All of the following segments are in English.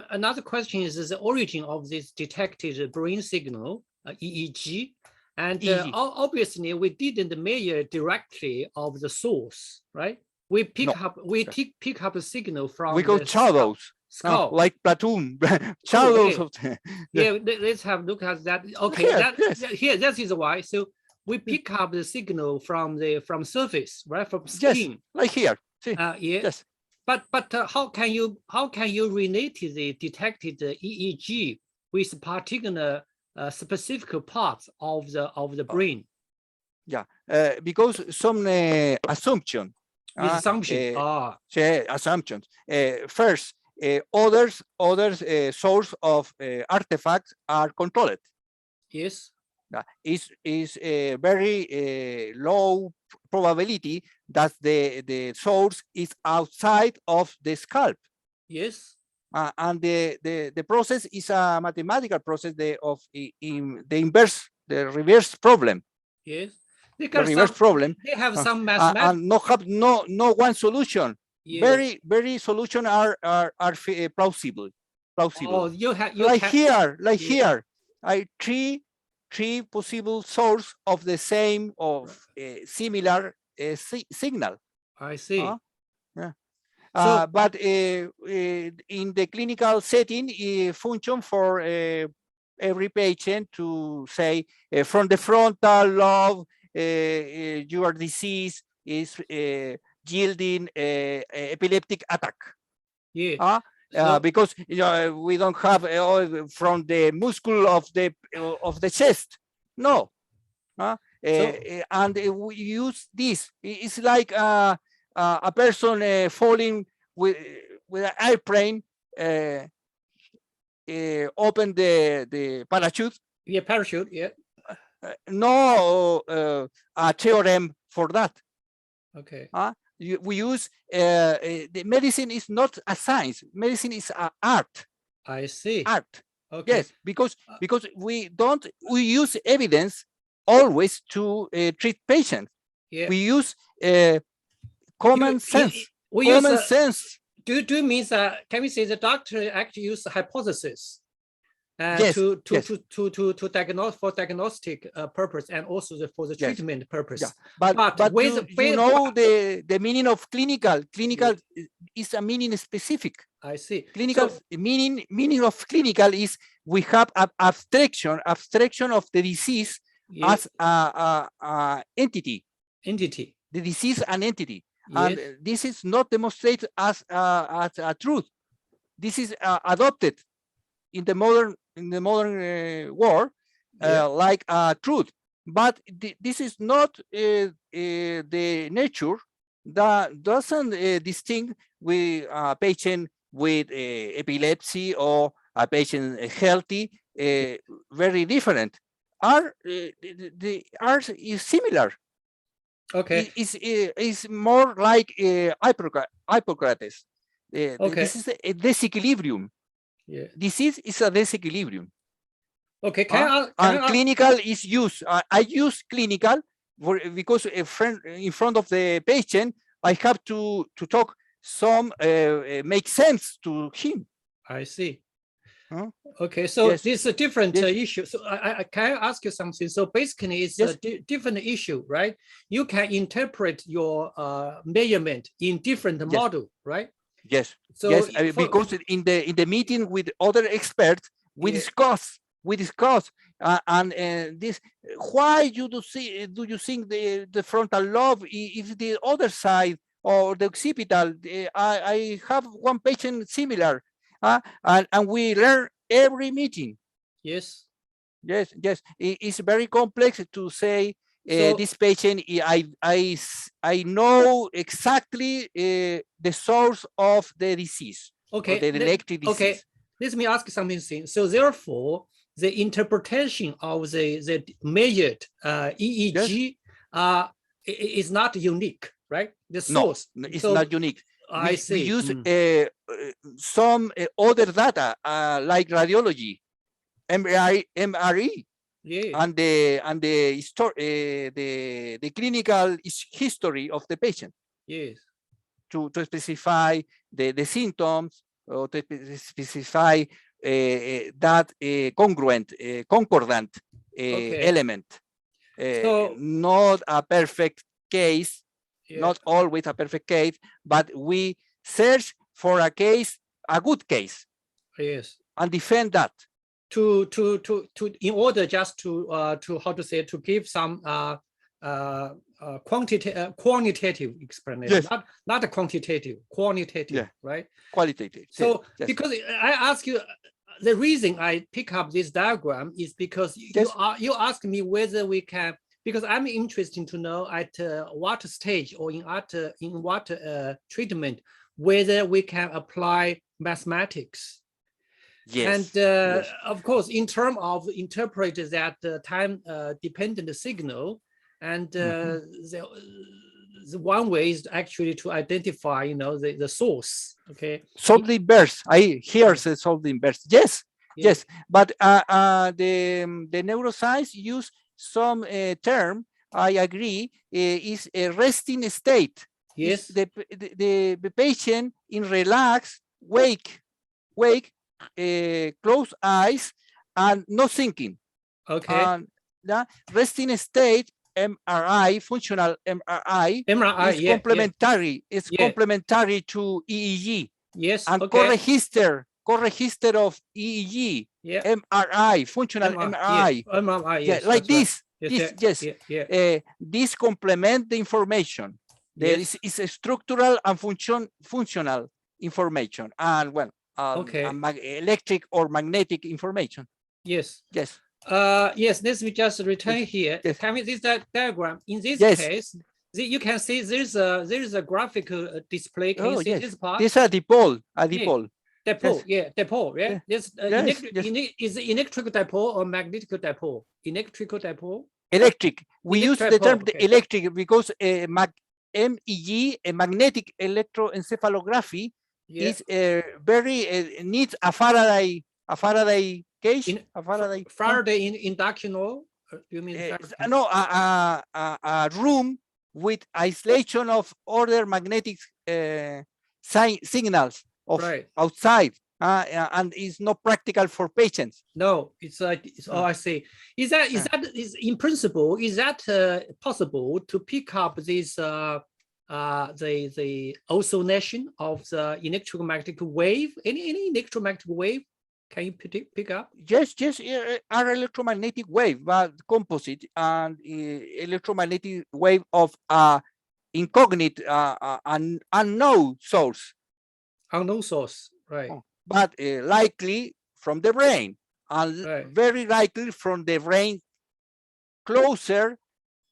Another question is the origin of this detected brain signal, EEG, and obviously we didn't measure directly of the source, right? We pick up a signal from the shadows, skull. like platoon shadows. Let's have a look at that. Okay, that is why. So we pick up the signal from surface, right, from skin. Yes, like here. See? Yes. But how can you relate the detected EEG with particular specific parts of the brain? Because some assumptions. Assumptions. First, other source of artifacts are controlled. Yes. Is a very low probability that the source is outside of the scalp. Yes. And the process is a mathematical process of the reverse problem. Yes. The reverse problem. They have some mathematics. And no one solution. Yes. Very solution are plausible. Oh, here. Three possible source of the same similar signal. I see. But in the clinical setting, function for every patient to say from the frontal lobe, your disease is yielding epileptic attack. Yeah. Because we don't have from the muscle of the chest. No. And we use this. It's like a person falling with an airplane, open the parachute. Yeah, parachute. Yeah. No a theorem for that. Okay. We use the medicine is not a science. Medicine is an art. I see. Art. Okay. Yes, because we use evidence always to treat patients. Yeah. We use common sense. Sense. Do you mean can we say the doctor actually use hypothesis? Yes, to diagnose for diagnostic purpose and also for the treatment purpose. Yeah. But you know the meaning of clinical. Clinical is a meaning specific. I see. Clinical meaning of clinical is we have an abstraction of the disease as a entity. Entity. The disease an entity. Yes. And this is not demonstrated as a truth. This is adopted in the modern world like a truth, but this is not the nature that doesn't distinguish with a patient with epilepsy or a patient healthy. Very different. The art is similar. Okay. It's more like Hippocrates. Okay. This is a disequilibrium. Yeah. Disease is a disequilibrium. Okay. Clinical is used. I use clinical because in front of the patient, I have to talk some make sense to him. I see. Okay, so this is a different issue. So I can ask you something. So basically, it's a different issue, right? You can interpret your measurement in different model, right? Yes. So because in the meeting with other experts, we discuss and this. Why do you think the frontal lobe if the other side or the occipital? I have one patient similar, and we learn every meeting. Yes. It's very complex to say. This patient, I know exactly the source of the disease. Okay. The electric disease. Okay. Let me ask something. So therefore, the interpretation of the measured EEG is not unique, right? The source. No, it's not unique. I see. We use some other data like radiology, MRE. Yeah. And the clinical history of the patient. Yes. To specify the symptoms or to specify that concordant element. So, not a perfect case, yeah. not always a perfect case, but we search for a case, a good case, Yes. and defend that. In order just to how to say, to give some quantitative explanation, Yes. not a quantitative, qualitative, Yeah. right? Qualitative. So yes. because I ask you, the reason I pick up this diagram is because you ask me whether we can, because I'm interested to know at what stage or in what treatment whether we can apply mathematics. Yes. And of course, in terms of interpret that time dependent signal, and the one way is actually to identify, the source. Okay. Solve the inverse. I hear say solve the inverse. Yes. Yes. But the neuroscience use some term. I agree. Is a resting state. Yes. The patient in relaxed, wake, close eyes, and no thinking. Okay. And the resting state, MRI, functional MRI, is complementary. It's complementary to EEG. Yes. And co-register of EEG, MRI, functional MRI. MRI, yes. Like this. Right. This complement the information. There is a structural and functional information, and well, electric or magnetic information. Yes. Yes. Yes. Let me just return here. Yes. This diagram. In this case, you can see there is a graphical display. Can you see this part? This is a dipole. Dipole. Dipole. Yeah. This is electrical dipole or magnetic dipole? Electrical dipole. Electric. We use the term electric because MEG, a magnetic electroencephalography, is very needs a Faraday cage. Faraday inductional. You mean no? A room with isolation of other magnetic signals of outside, and is not practical for patients. No, it's I see. Is that in principle, is that possible to pick up this the oscillation of the electromagnetic wave? Any electromagnetic wave? Can you pick up? Yes, are electromagnetic wave, but composite and electromagnetic wave of incognite unknown source. Unknown source, right? But likely from the brain, and very likely from the brain closer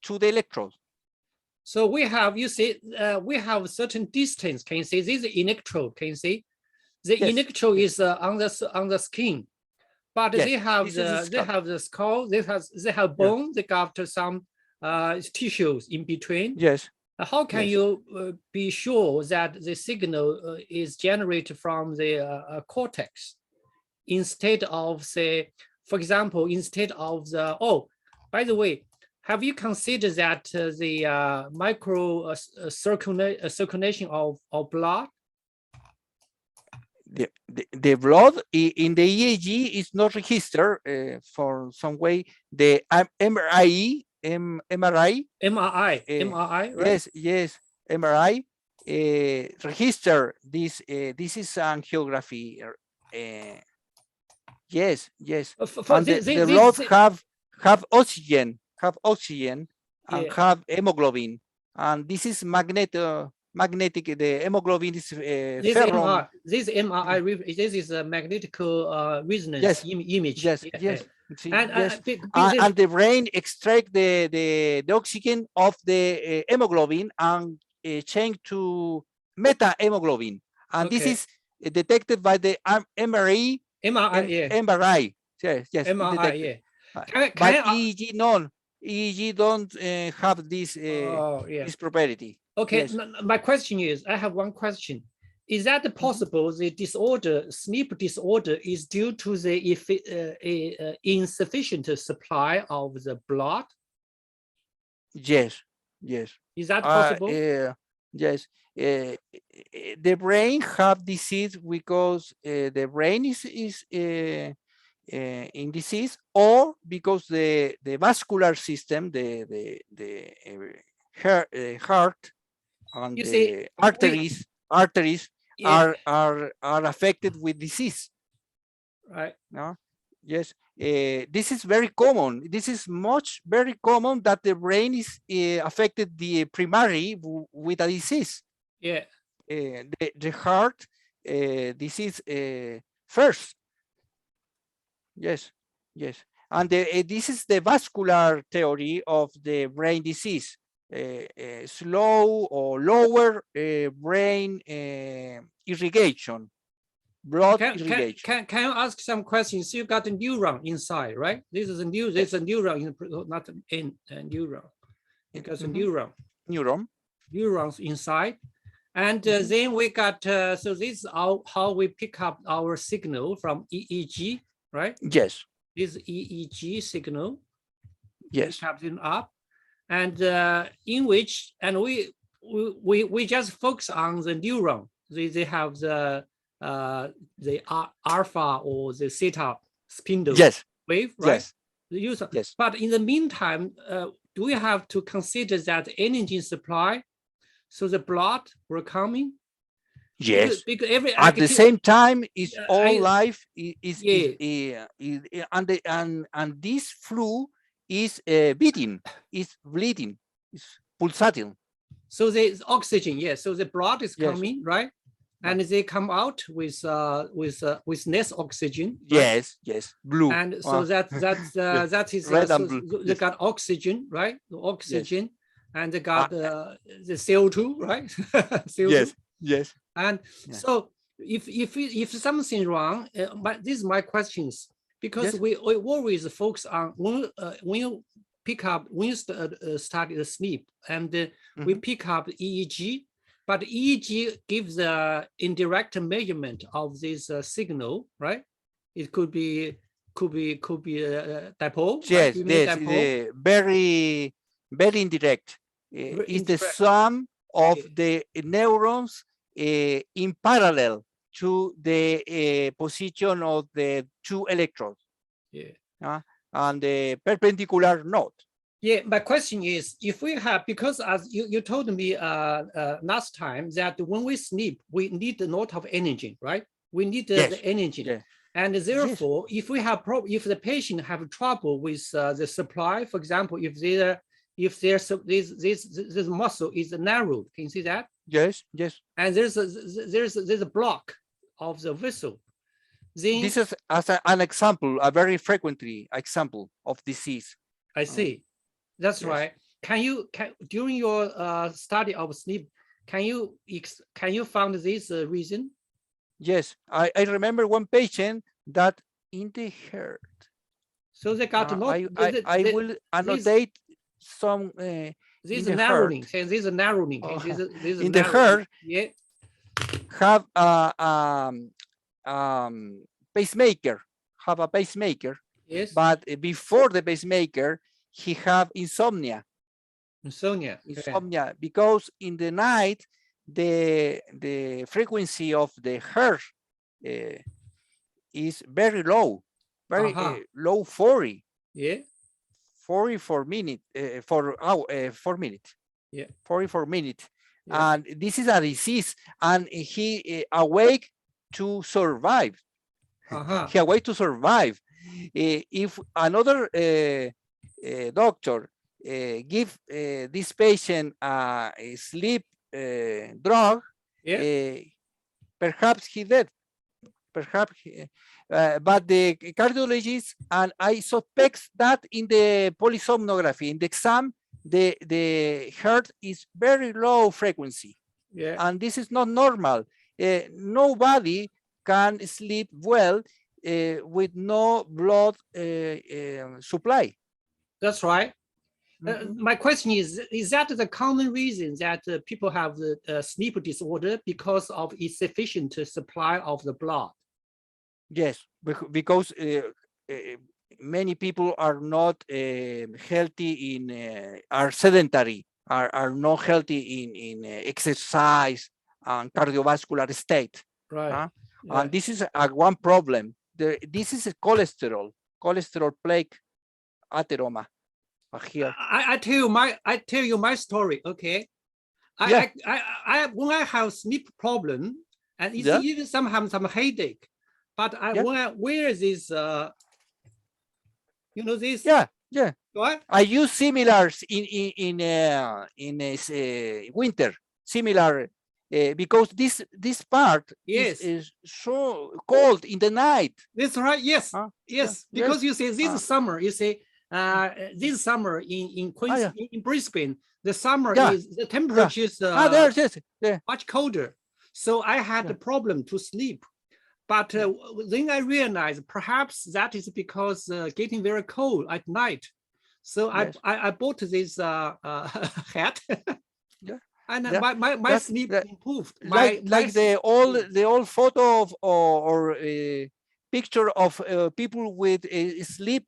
to the electrode. So we have, you see, we have certain distance. Can you see this is electrode? Can you see? The electrode is on the skin, but they have the skull. They have bone. They got some tissues in between. Yes. How can you be sure that the signal is generated from the cortex instead of, say, for example, instead of the, by the way, have you considered that the micro circulation of blood? The blood in the EEG is not registered for some way. The MRI, right? Yes, MRI register this. This is angiography. Yes. And the blood have oxygen, and have hemoglobin, and this is magnetic. The hemoglobin is ferron. This MRI, this is a magnetic resonance image. Yes. And the brain extract the oxygen of the hemoglobin and change to meta hemoglobin, and this is detected by the MRI. MRI. Yes. MRI. But EEG none. EEG don't have this this property. Okay, yes. My question is, I have one question. Is that possible the disorder, sleep disorder, is due to the insufficient supply of the blood? Yes. Is that possible? Yes, the brain have disease because the brain is in disease, or because the vascular system, the heart and You the see, arteries yeah, are affected with disease. right. No, yes, this is very common. This is very common that the brain is affected the primary with a disease. Yeah. The heart disease first. Yes, yes. And this is the vascular theory of the brain disease. Slow or lower brain irrigation, blood irrigation. Can you ask some questions? You got a neuron inside, right? This is a neuron, not in a neuron. Because a Neuron. neurons inside. And then we got, so this is how we pick up our signal from EEG, right? Yes. This EEG signal. Yes. We capture up, and in which, and we just focus on the neuron. They have the alpha or the theta spindle wave, right? Yes. The user. Yes. But in the meantime, do we have to consider that energy supply? So the blood will coming. Yes. Because every at the same time, is all life is and this flu is beating, is bleeding, is pulsating. So there's oxygen, yes. So the blood is coming, right? And they come out with less oxygen. Right? Yes, yes, blue. And so that is red so and blue. They got oxygen, right? The oxygen, and they got the CO2, right? CO2. Yes, yes. And so if something wrong, but these are my questions, because we always focus on when you pick up, when you start the sleep, and we pick up EEG, but EEG gives the indirect measurement of this signal, right? It could be a dipole. Yes, right? yes, very indirect. It's the sum of the neurons in parallel to the position of the two electrodes. Yeah. And the perpendicular node. Yeah, my question is, if we have, because as you told me last time that when we sleep, we need a lot of energy, right? We need the energy. Yeah. And therefore, if we have if the patient have trouble with the supply, for example, if there's this muscle is narrowed, can you see that? Yes, yes. And there's a block of the vessel. Then, this is as an example, a very frequently example of disease. I see. That's right. Can during your study of sleep, can you find this reason? Yes, I remember one patient that in the heart. So they got I will annotate some. This is narrowing. This is narrowing. In the heart, yeah, have pacemaker. Have a pacemaker. Yes. But before the pacemaker, he have insomnia. Insomnia because in the night the frequency of the heart is very low, very low, 40. Yeah. 40 for minute, for hour, 4 minutes. Yeah. 44 minutes. Yeah. And this is a disease, and he awake to survive. He awake to survive. If another doctor give this patient a sleep drug, perhaps he dead. Perhaps, but the cardiologist, and I suspect that in the polysomnography, in the exam, the heart is very low frequency. Yeah. And this is not normal. Nobody can sleep well with no blood supply. That's right. My question is that the common reason that people have the sleep disorder because of insufficient supply of the blood? Yes, because many people are not healthy, are sedentary. are not healthy in exercise and cardiovascular state. Right. And this is one problem. This is a cholesterol plaque atheroma here. I tell you my story. Okay. Yeah. I when I have sleep problem and it's even sometimes some headache, but when I wear this you know this. Yeah. What? I use similars in winter, similar because this part is so cold in the night. That's right. Yes, yes. Because you say this summer, you say this summer in in Brisbane, the summer is the temperature is much colder. So I had the problem to sleep. But then I realized perhaps that is because getting very cold at night. So I bought this hat, and my sleep improved. The old photo of or picture of people with sleep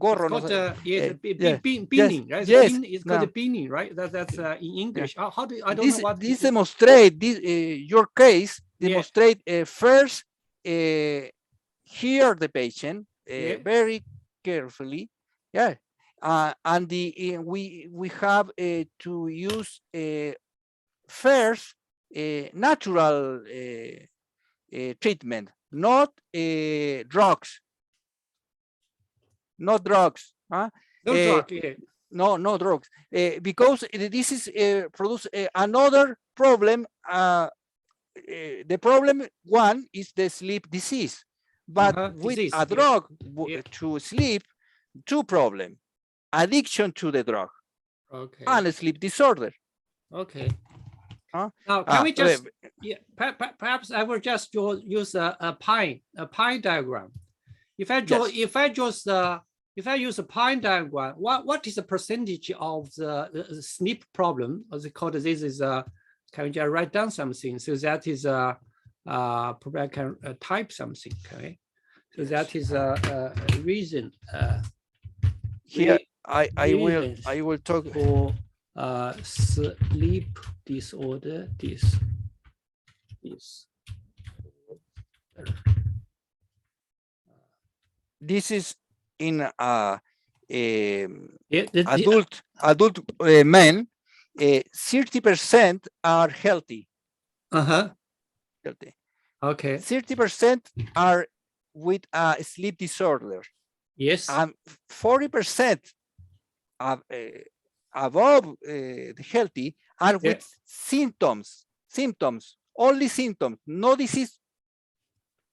gorro. Beanie, right? Yes, it's called a beanie, right? That's in English. How do I don't know what this demonstrate this your case demonstrate first hear the patient very carefully, and we have to use first natural treatment, not drugs. No drugs. No drugs, because this is produce another problem. The problem one is the sleep disease, but with a drug to sleep, two problems: addiction to the drug, and a sleep disorder. Okay. Now, can we just perhaps I will just use a pie diagram. If I use a pie diagram, what is the percentage of the sleep problem? As it called, this is can we just write down something? So that is probably I can type something. Okay, so that is a reason. Here I will talk for sleep disorder. This is in adult men. 30% are healthy. Healthy. Okay. 30% are with a sleep disorder. Yes. And 40% above the healthy are with symptoms, only symptoms, no disease.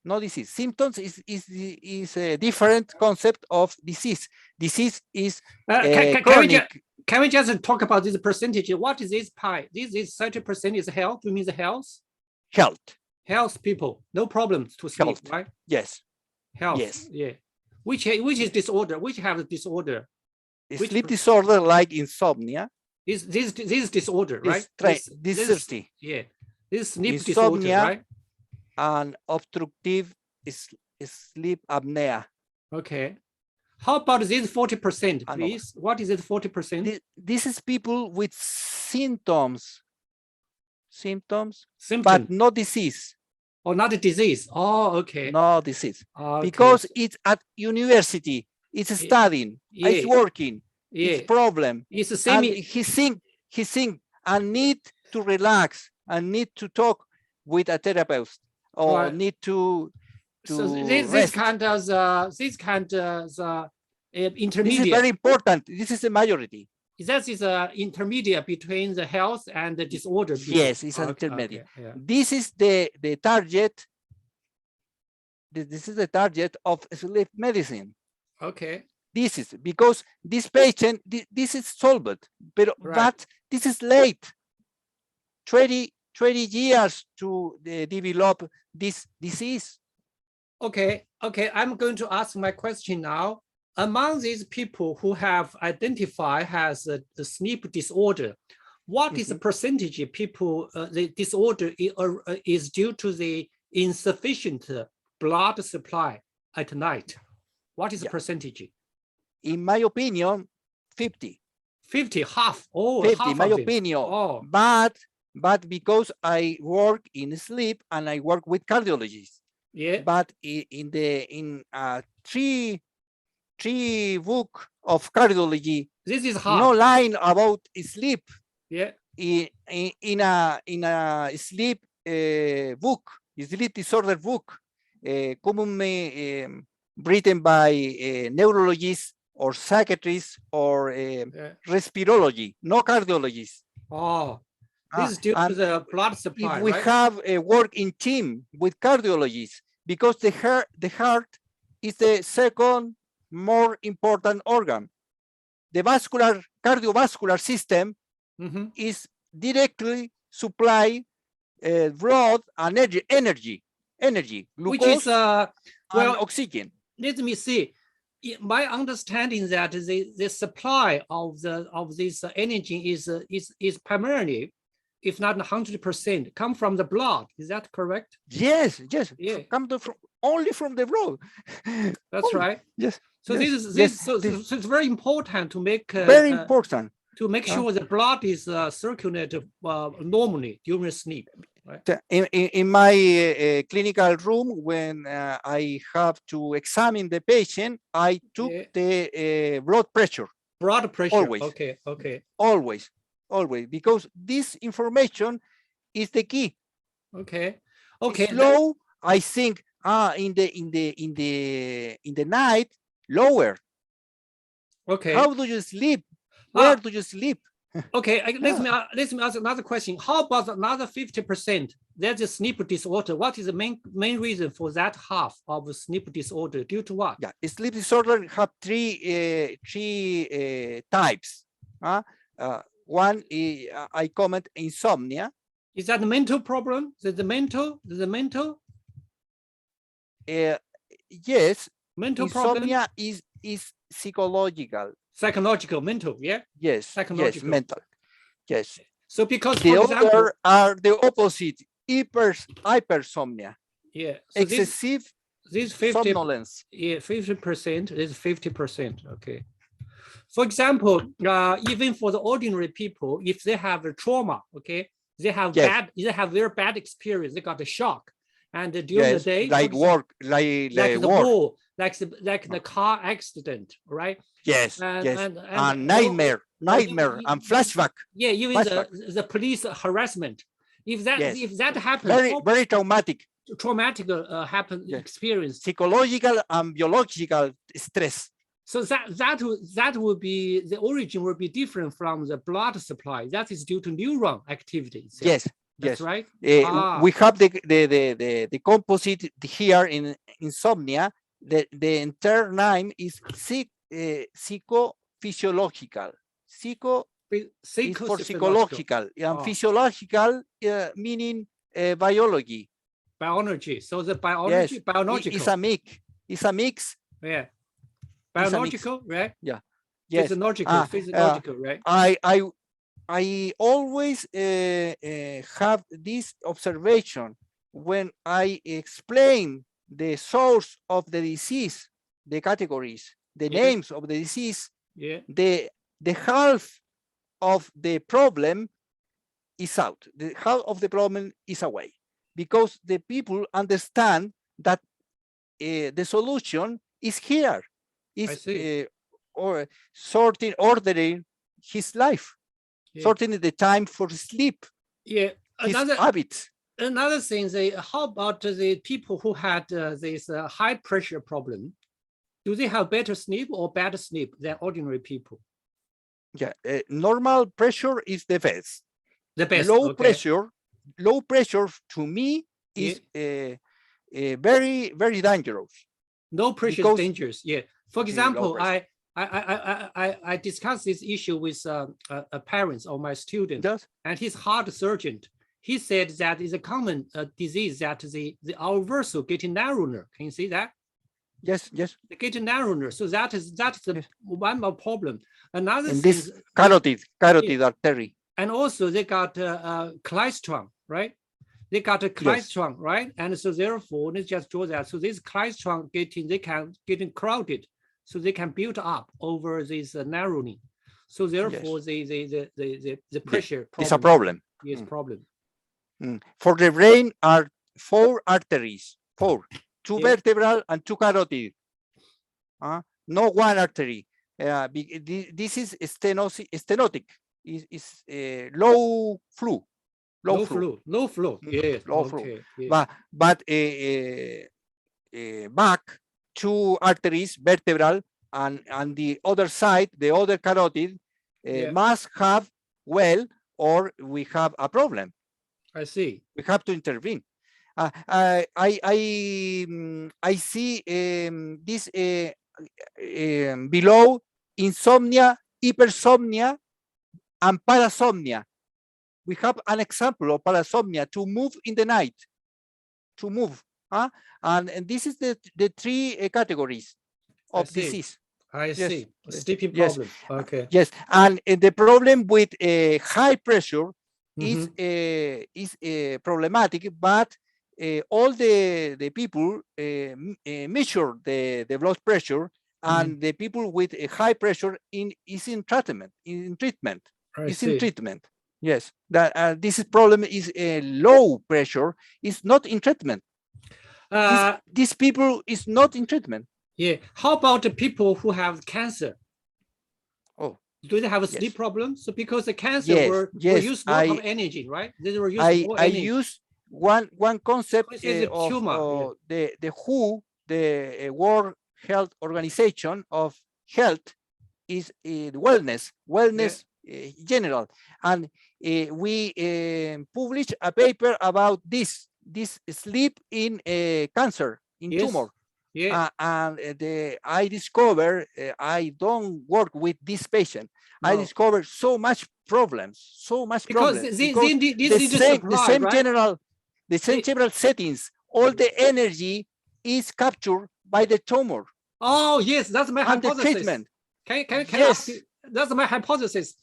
No disease. Symptoms is a different concept of disease. Disease is chronic. Can we just talk about this percentage? What is this pie? This is 30% is health. You mean the health? Health people, no problems to sleep, right? Yes. Health. Yes. Yeah. Which is disorder? Which have the disorder? Sleep disorder like insomnia. This disorder, right? This yeah. This sleep disorder, right? And obstructive sleep apnea. Okay. How about this 40%, please? What is it, 40%? This is people with symptoms, but no disease. Oh, not a disease. Oh, okay. No disease. Okay. Because it's at university, it's studying, it's working, it's problem. It's the same. And he think and need to relax and need to talk with a therapist. Or need to so this kind of intermediate. This is very important. This is the majority. That is intermediate between the health and the disorder. Yes, it's an intermediate. Okay, This is the target. This is the target of sleep medicine. Okay. This is because this patient, this is solved, but this is late. 20 years to develop this disease. Okay, I'm going to ask my question now. Among these people who have identified as the sleep disorder, what is the percentage of people the disorder is due to the insufficient blood supply at night? What is the percentage? In my opinion, 50. 50, half. Oh, 50, half my of it. opinion. Oh, But because I work in sleep and I work with cardiologists, yeah. but in three book of cardiology, This is no half. line about sleep. Yeah. In a sleep book, sleep disorder book, commonly written by neurologists or psychiatrists or respirology, no cardiologists. Oh, this is due to the blood supply, if we right? have a work in team with cardiologists, because the heart is the second more important organ. The cardiovascular system is directly supply blood and energy, glucose, which is well, and oxygen. Let me see. My understanding that the supply of this energy is primarily, if not 100%, come from the blood. Is that correct? Yes. Yeah. Only from the blood. That's right. Yes. So yes, so it's very important to make very important to make sure the blood is circulated normally during sleep. Right? In my clinical room, when I have to examine the patient, I took the blood pressure. Blood pressure. Always. Okay. Always, because this information is the key. Okay. Slow. I think in the night lower. Okay. How do you sleep? Where do you sleep? Okay, let me ask another question. How about another 50%? That's a sleep disorder. What is the main reason for that half of sleep disorder? Due to what? Yeah, sleep disorder have three types. One is I comment insomnia. Is that a mental problem? The mental? Yes. Mental insomnia problem? is psychological. Psychological, mental, yeah? Yes, psychological. Yes, mental. Yes. So because the for other example, are the opposite, hypersomnia. Yeah. So excessive this 50, somnolence. Yeah, 50% is 50%. Okay. For example, even for the ordinary people, if they have a trauma, okay, they have very bad experience. They got a shock, and during the day, like work, like the work. war, like the car accident, right? Yes, and nightmare and flashback. Yeah, even the police harassment. If that happens, very traumatic. Experience. Psychological and biological stress. So that will be, the origin will be different from the blood supply. That is due to neuron activity. Yes. That's right. We have the composite here in insomnia. The entire name is psychophysiological. Is for psychological, and physiological meaning biology. Biology. So the biological. It's a mix. It's a mix. Yeah. Biological, right? Yeah. Yes. Physiological, right? I always have this observation when I explain the source of the disease, the categories, the names of the disease. Yeah. The half of the problem is out. The half of the problem is away, because the people understand that the solution is here. Is or ordering his life, sorting the time for sleep. Yeah. His habits. Another thing, how about the people who had this high pressure problem? Do they have better sleep or better sleep than ordinary people? Yeah, normal pressure is the best. The best. Low pressure to me is very, very dangerous. No pressure is dangerous. Yeah. For example, I discussed this issue with a parent of my student, and his heart surgeon. He said that is a common disease, that our vessel getting narrower. Can you see that? Yes. They get narrower. So that's the one more problem. Another and thing, this carotid artery. And also they got cholesterol, right? They got a cholesterol, right? And so therefore, let's just draw that. So this cholesterol getting crowded, so they can build up over this narrowing. So therefore, the pressure it's a problem. Yes, problem. For the brain are 4 arteries, 4, 2 vertebral and 2 carotid. No 1 artery. This is stenotic. Is low flow. Low flow. Yes. Low Okay. flow. Yes. But back 2 arteries, vertebral, and the other side, the other carotid, must have well, or we have a problem. I see. We have to intervene. I see this below: insomnia, hypersomnia, and parasomnia. We have an example of parasomnia, to move in the night, to move. And this is the 3 categories of disease. I see. Sleeping problem. Okay. Yes, and the problem with high pressure is problematic, but all the people measure the blood pressure, and the people with a high pressure is in treatment. In treatment. Yes, that this problem is low pressure is not in treatment. These people is not in treatment. Yeah. How about the people who have cancer? Oh, do they have a sleep problem? So because the cancer were use lot of energy, right? They were using more energy. I use one concept of tumor, the WHO, the World Health Organization of Health, is wellness general, and we published a paper about this sleep in cancer, in tumor. Yeah. And I discovered, I don't work with this patient. No. I discovered so much problems. Because the same general settings, all the energy is captured by the tumor. Oh yes, that's my hypothesis. The treatment. Can ask you, that's my hypothesis,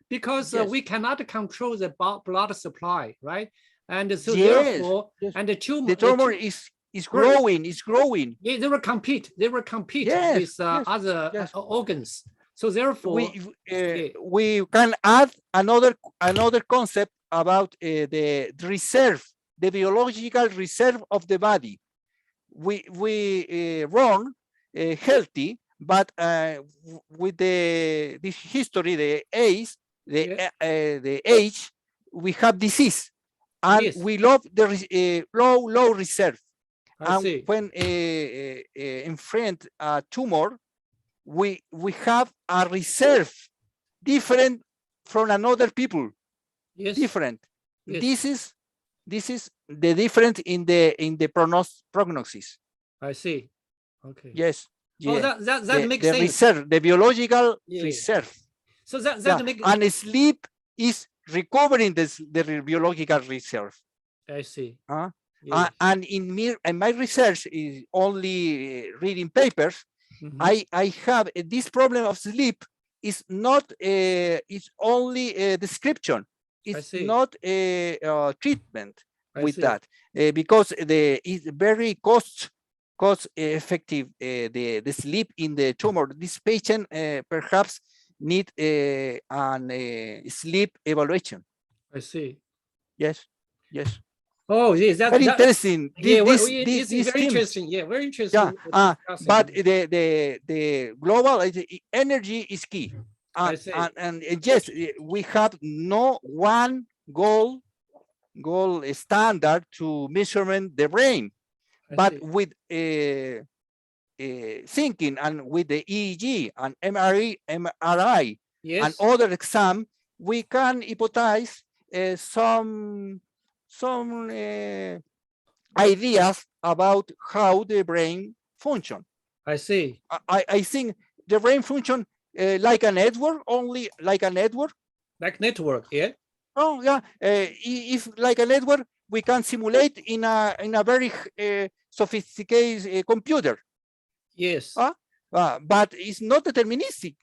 because we cannot control the blood supply, right? And so therefore, and the tumor is growing. Yeah, they will compete with other organs. So therefore, we can add another concept about the reserve, the biological reserve of the body. We run healthy, but with this history, the age, we have disease, and we love the low reserve. And when in front a tumor, we have a reserve different from another people. Different. Yes. This is the difference in the prognosis. I see. Okay. Yes. Oh, that makes sense. Reserve, the biological reserve. So that makes. And sleep is recovering the biological reserve. I see. And in my research is only reading papers. I have this problem of sleep is not it's only a description. It's not a treatment with that, because it's very cost effective, the sleep in the tumor. This patient perhaps need an sleep evaluation. I see. Yes. Oh, yes, that's very interesting. It's very interesting. Yeah, very interesting. Yeah, but the global energy is key. And yes, we have no one goal standard to measurement the brain, but with thinking and with the EEG and MRI and other exam, we can hypothesize some ideas about how the brain function. I see. I think the brain function like a network, only like a network. Like network, yeah. Oh yeah. If like a network, we can simulate in a very sophisticated computer. Yes. But it's not deterministic.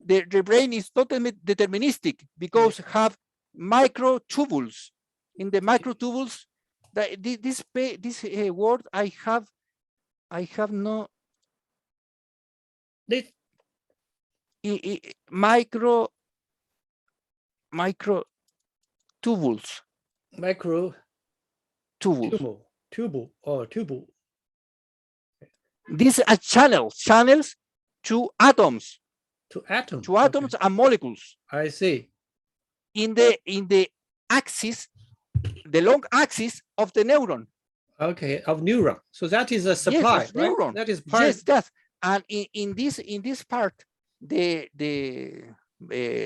The brain is not deterministic, because have microtubules. In the microtubules, this word I have no. Micro microtubules. Micro Tubules. tubule. These are channels to atoms. To atoms. To atoms and molecules. I see. In the axis, the long axis of the neuron. Okay, of neuron. So that is a supply, yes, right? Neuron. That is part. Yes, that's and in this part, the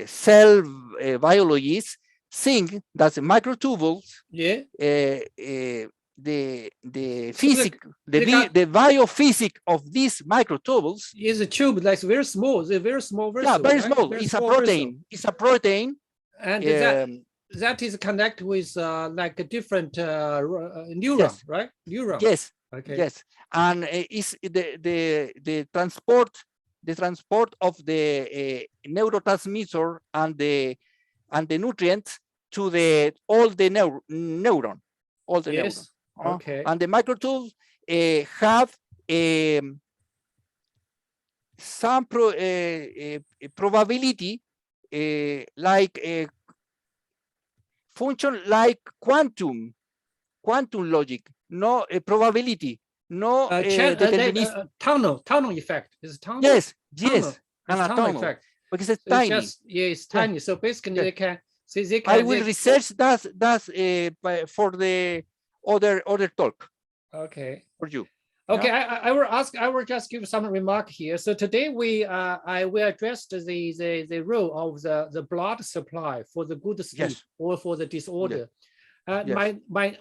cell biologists think that the microtubules, Yeah. The physics, the biophysics of these microtubules is a tube like very small. They're very small vessel. Yeah, very right? small. Very it's small a protein. vessel. It's a protein. And that is connected with like a different neuron, yes. right? Neuron. Yes. Okay. Yes. And it's the transport of the neurotransmitter and the nutrients to all the neuron. All the yes. neuron. Okay. And the microtubules have some probability like function like quantum logic, no probability, no determinism. Tunnel effect. Is tunnel? Yes, tunnel. and a tunnel effect. Because it's so tiny. It's just, yeah, it's tiny. Yeah. So basically, they can. So I will research that for the other talk. Okay. For you. Okay, yeah? I will just give some remark here. So today we addressed the role of the blood supply for the good sleep yes. or for the disorder. Yes. Yes. My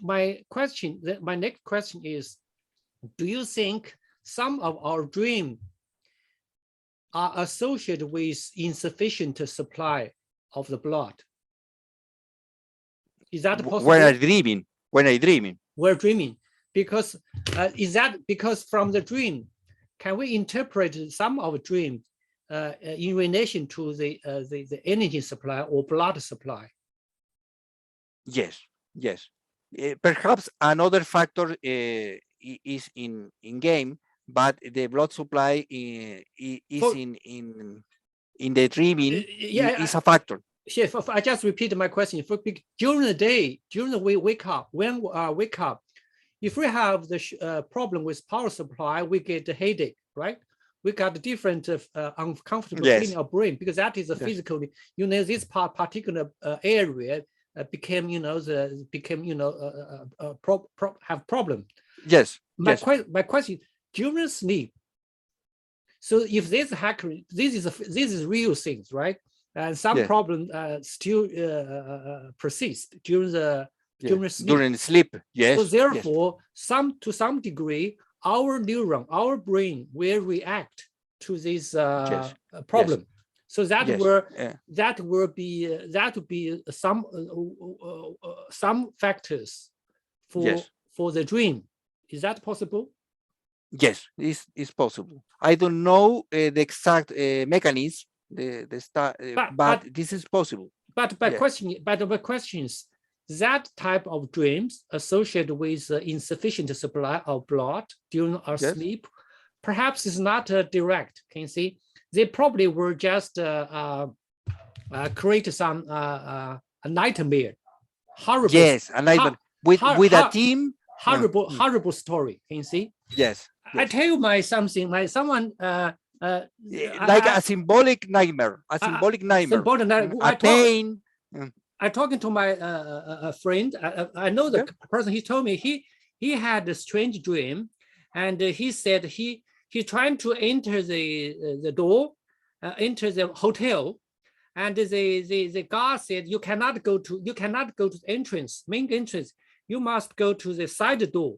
next question is, do you think some of our dreams are associated with insufficient supply of the blood? Is that possible? When I dreaming. We're dreaming. Because is that because from the dream, can we interpret some of the dream in relation to the energy supply or blood supply? Yes, yes. Perhaps another factor is in game, but the blood supply is in the dreaming is a factor. Yes, I just repeat my question. During the day, when we wake up, if we have the problem with power supply, we get a headache, right? We got different uncomfortable feeling of brain because that is a physical. This particular area became, have problem. Yes. My question during sleep. So if this is real things, right? And some problem still persist during the. During sleep, yes. So therefore, to some degree, our neuron, our brain will react to this problem. Yes. So that will be some factors for the dream. Is that possible? Yes, it's possible. I don't know the exact mechanism, but this is possible. But the question is, that type of dreams associated with insufficient supply of blood during our sleep, perhaps is not direct. Can you see? They probably were just create some a nightmare, horrible. Yes, a nightmare with a team. Horrible story. Can you see? Yes. I tell you someone. Like a symbolic nightmare. A symbolic nightmare. A pain. I'm talking to my friend. I know the person. He told me he had a strange dream, and he said he trying to enter the door, enter the hotel, and the guard said you cannot go to the entrance, main entrance. You must go to the side door.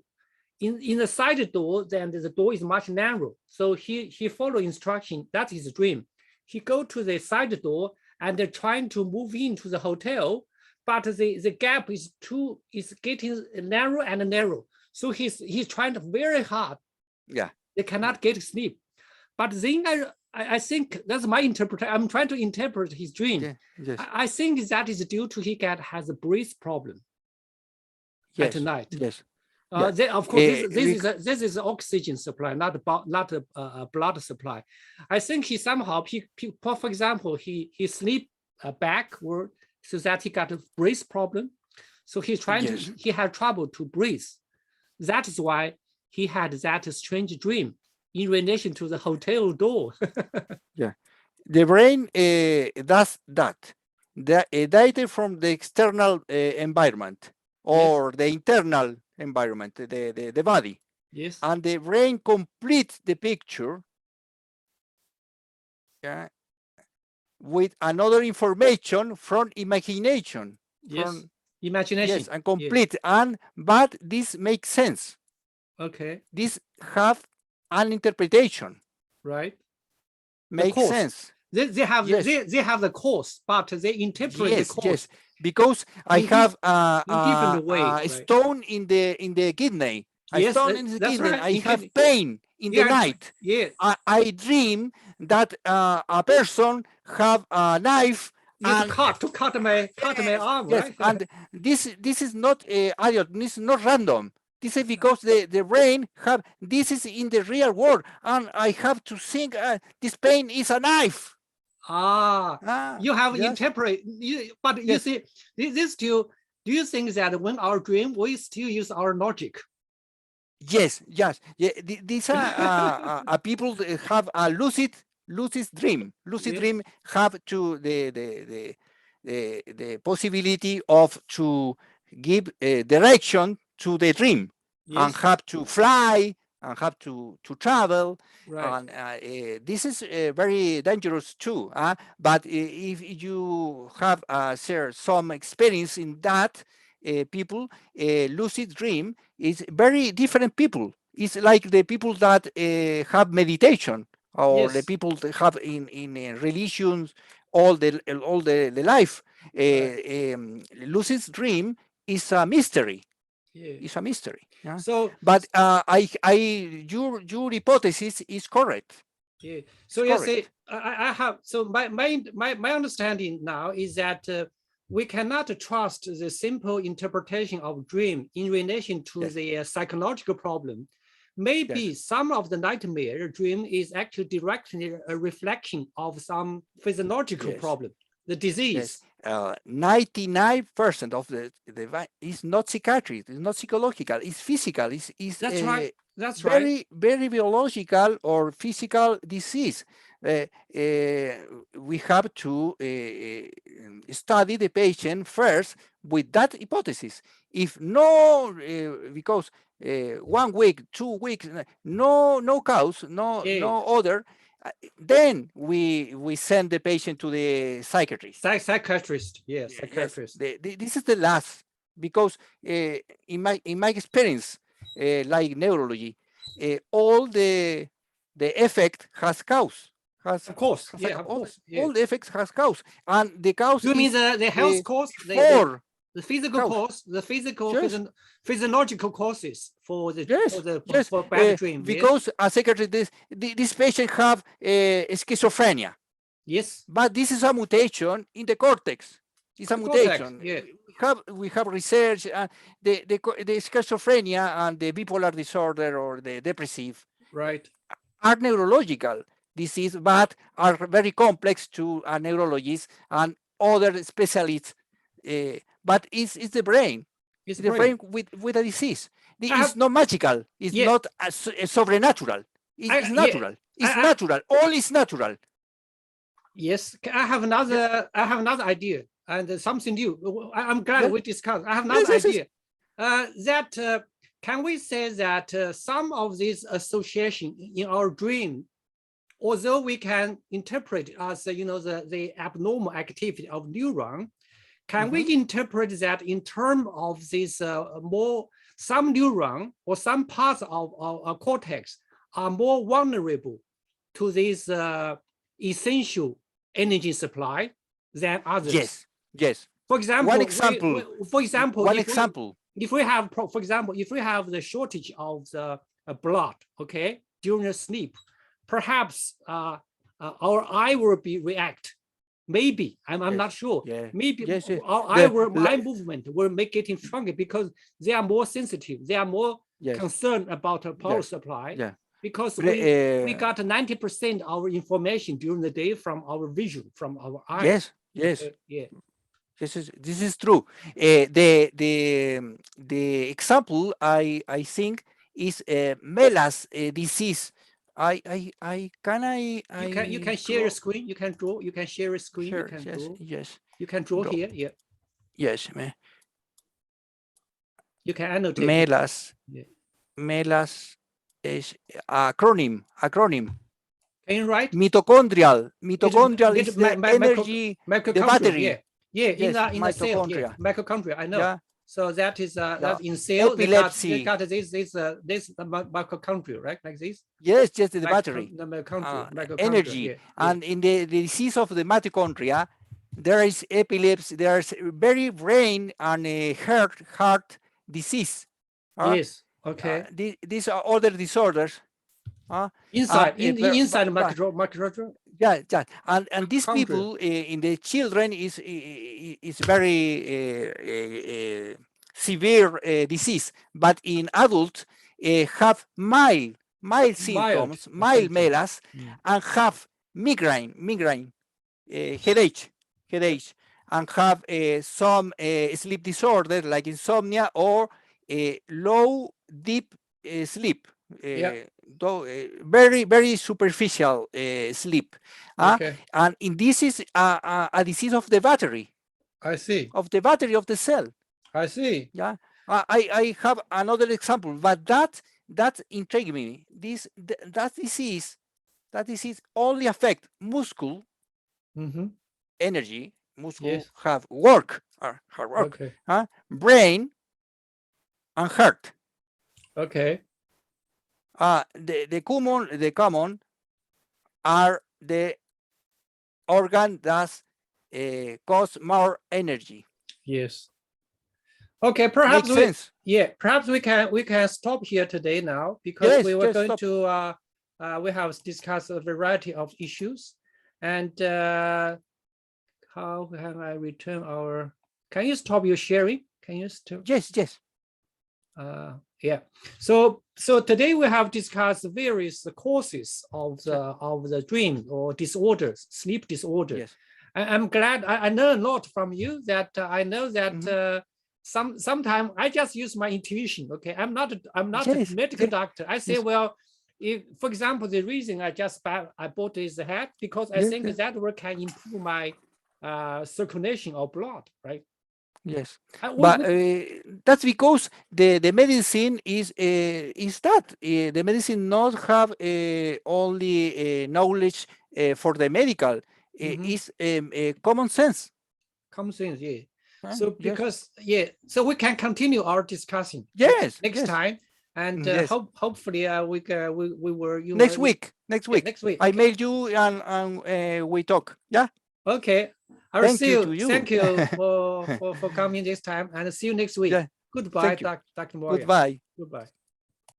In the side door, then the door is much narrow. So he follow instruction. That is a dream. He go to the side door. And they're trying to move into the hotel, but the gap is getting narrow and narrow. So he's trying very hard. Yeah, they cannot get sleep. But then I think that's my interpretation. I'm trying to interpret his dream. Yeah, yes. I think that is due to he has a breath problem at night. Yes. Of course, this is oxygen supply, not a blood supply. I think he somehow, for example, he sleep backward so that he got a breath problem. So he's trying to, he had trouble to breathe. That is why he had that strange dream in relation to the hotel door. Yeah, the brain does that. The data from the external environment or the internal environment, the body. Yes. And the brain completes the picture with another information from imagination. Yes. Imagination. Yes, and complete. But this makes sense. Okay. This have an interpretation. Right. Makes sense. They have they have the cause, but they interpret the cause. Yes, because I have different way, a stone in the kidney. A stone in the kidney. Right. I have pain in the night. Yes. I dream that a person have a knife and to cut my arm. Yes, right? and this is not idiot. This is not random. This is because the brain have this is in the real world, and I have to think this pain is a knife. You have interpret, but you see, this still. Do you think that when our dream, we still use our logic? Yes. These are people that have a lucid dream. Lucid dream have to the possibility of to give direction to the dream and have to fly and have to travel. And this is very dangerous too. But if you have share some experience in that, people, lucid dream is very different people. It's like the people that have meditation or the people that have in religions all the life. Lucid dream is a mystery. It's a mystery. So, but your hypothesis is correct. So you see, I have my understanding now is that we cannot trust the simple interpretation of dream in relation to the psychological problem. Maybe some of the nightmare dream is actually directly a reflection of some physiological problem, the disease. 99% of the is not psychiatric, it's not psychological, it's physical, that's right. That's very biological or physical disease. We have to study the patient first with that hypothesis. If no, because 1 week, 2 weeks, no cause, no other, then we send the patient to the psychiatrist. Psychiatrist, yes, psychiatrist. This is the last, because in my experience, like neurology, all the effect has cause. Of course, all the effects has cause, and the cause. You mean the health cause, the physical cause, the physical physiological causes for the for bad dream. Because a psychiatrist, this patient have schizophrenia. Yes, but this is a mutation in the cortex. It's a mutation. We have research the schizophrenia and the bipolar disorder or the depressive are neurological disease, but are very complex to a neurologist and other specialists. But it's the brain. It's the brain with a disease. It's not magical. It's not supernatural. It's natural. It's natural. All is natural. Yes, I have another idea and something new. I'm glad we discussed. I have another idea. That can we say that some of these association in our dream, although we can interpret as the abnormal activity of neuron, can we interpret that in terms of this some neuron or some parts of our cortex are more vulnerable to this essential energy supply than others? Yes. For example, if we have, for example, if we have the shortage of the blood, during the sleep, perhaps our eye will react. Maybe I'm not sure. Maybe our eye movement will make it stronger because they are more sensitive. They are more concerned about a power supply. Because we got 90% our information during the day from our vision, from our eyes. This is true. The example I think is Melas disease. You can share a screen. You can draw. You can share a screen. Sure, You can yes, draw. yes. You can draw Draw. here. Yeah. Yes, You can annotate. Melas. Yeah. Melas is acronym. Can you write? Mitochondrial is the energy, the battery. Yeah, yeah. Yes, In the cell. Yeah, mitochondria. I know. Yeah. So that is that's in cell. Epilepsy. They got this mitochondria, right? Like this. Yes, just the battery. The mitochondria. Energy. Yeah, And in the disease of the mitochondria, there is epilepsy. There's very brain and heart disease. Yes. Okay. These are other disorders. Inside mitochondria. Yeah. And these people in the children is very severe disease, but in adults have mild symptoms, mild melas, and have migraine, headache, and have some sleep disorder like insomnia or low deep sleep. Very superficial sleep. Okay. And in this is a disease of the battery. I see. Of the battery of the cell. I see. Yeah. I have another example, but that intrigued me. That disease only affect muscle, energy, muscle have hard work, brain, and heart. Okay. The common are the organ that cause more energy. Yes. Okay, perhaps Makes sense. Perhaps we can stop here today now, because we were going to we have discussed a variety of issues, and how can I return our? Can you stop your sharing? Can you stop? Yes. Yeah. So today we have discussed various causes of the dream or disorders, sleep disorders. Yes. I'm glad I know a lot from you. That I know that sometimes I just use my intuition. Okay, I'm not a medical doctor. I say, well, if, for example, the reason I bought this hat because I think that work can improve my circulation of blood, right? Yes, but that's because the medicine is that the medicine not have only knowledge for the medical. Is common sense. Common sense, yeah. So because so we can continue our discussion. Next time, and hopefully we were next week. Next week. I mail you and we talk. Yeah. Okay. I will see you. Thank you for coming this time, and see you next week. Goodbye, Dr. Moria. Goodbye. Goodbye.